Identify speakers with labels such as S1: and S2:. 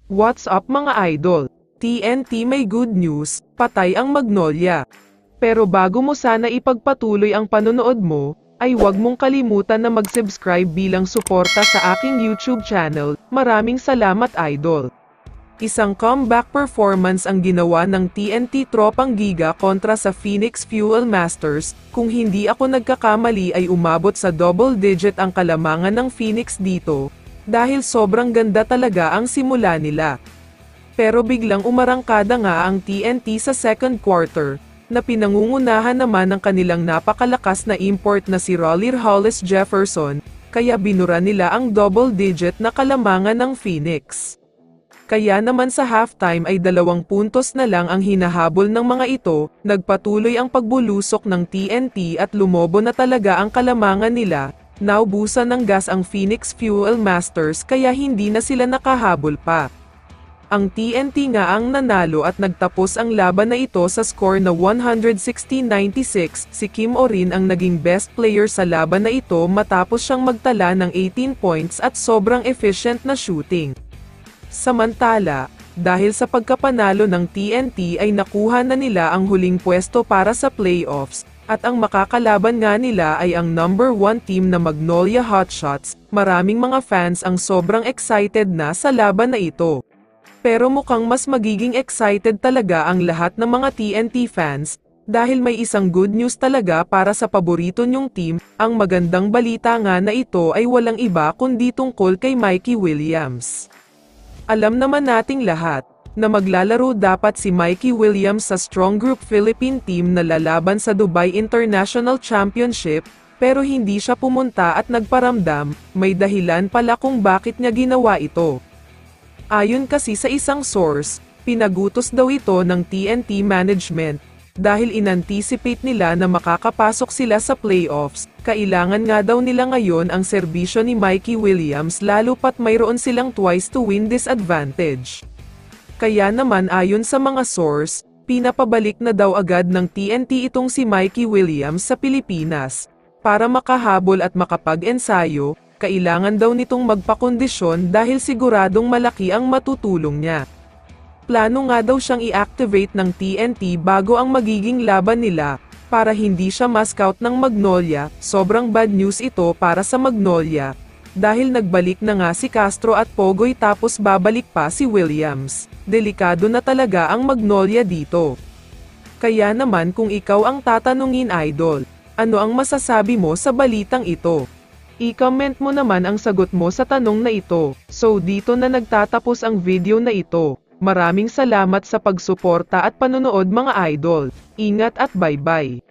S1: What's up mga idol? TNT may good news, patay ang Magnolia. Pero bago mo sana ipagpatuloy ang panonood mo, ay huwag mong kalimutan na mag-subscribe bilang suporta sa aking YouTube channel. Maraming salamat idol. Isang comeback performance ang ginawa ng TNT Tropang Giga kontra sa Phoenix Fuel Masters. Kung hindi ako nagkakamali ay umabot sa double digit ang kalamangan ng Phoenix dito, dahil sobrang ganda talaga ang simula nila. Pero biglang umarangkada nga ang TNT sa second quarter, na pinangungunahan naman ng kanilang napakalakas na import na si Rollir Hollis Jefferson, kaya binura nila ang double digit na kalamangan ng Phoenix. Kaya naman sa halftime ay 2 puntos na lang ang hinahabol ng mga ito, nagpatuloy ang pagbulusok ng TNT at lumobo na talaga ang kalamangan nila. Naubusan ng gas ang Phoenix Fuel Masters kaya hindi na sila nakahabol pa. Ang TNT nga ang nanalo at nagtapos ang laban na ito sa score na 116-96. Si Kim Orin ang naging best player sa laban na ito matapos siyang magtala ng 18 points at sobrang efficient na shooting. Samantala, dahil sa pagkapanalo ng TNT ay nakuha na nila ang huling pwesto para sa playoffs, at ang makakalaban nga nila ay ang number 1 team na Magnolia Hotshots. Maraming mga fans ang sobrang excited na sa laban na ito. Pero mukhang mas magiging excited talaga ang lahat ng mga TNT fans, dahil may isang good news talaga para sa paborito nyong team. Ang magandang balita nga na ito ay walang iba kundi tungkol kay Mikey Williams. Alam naman nating lahat, na maglalaro dapat si Mikey Williams sa Strong Group Philippine team na lalaban sa Dubai International Championship, pero hindi siya pumunta at nagparamdam. May dahilan pala kung bakit niya ginawa ito. Ayon kasi sa isang source, pinagutos daw ito ng TNT management, dahil inanticipate nila na makakapasok sila sa playoffs. Kailangan nga daw nila ngayon ang serbisyo ni Mikey Williams lalo pat mayroon silang twice to win disadvantage. Kaya naman ayon sa mga source, pinapabalik na daw agad ng TNT itong si Mikey Williams sa Pilipinas. Para makahabol at makapag-ensayo, kailangan daw nitong magpakondisyon dahil siguradong malaki ang matutulong niya. Plano nga daw siyang i-activate ng TNT bago ang magiging laban nila, para hindi siya ma-scout ng Magnolia. Sobrang bad news ito para sa Magnolia, dahil nagbalik na nga si Castro at Pogoy tapos babalik pa si Williams. Delikado na talaga ang Magnolia dito. Kaya naman kung ikaw ang tatanungin idol, ano ang masasabi mo sa balitang ito? I-comment mo naman ang sagot mo sa tanong na ito. So dito na nagtatapos ang video na ito. Maraming salamat sa pagsuporta at panonood mga idol. Ingat at bye-bye.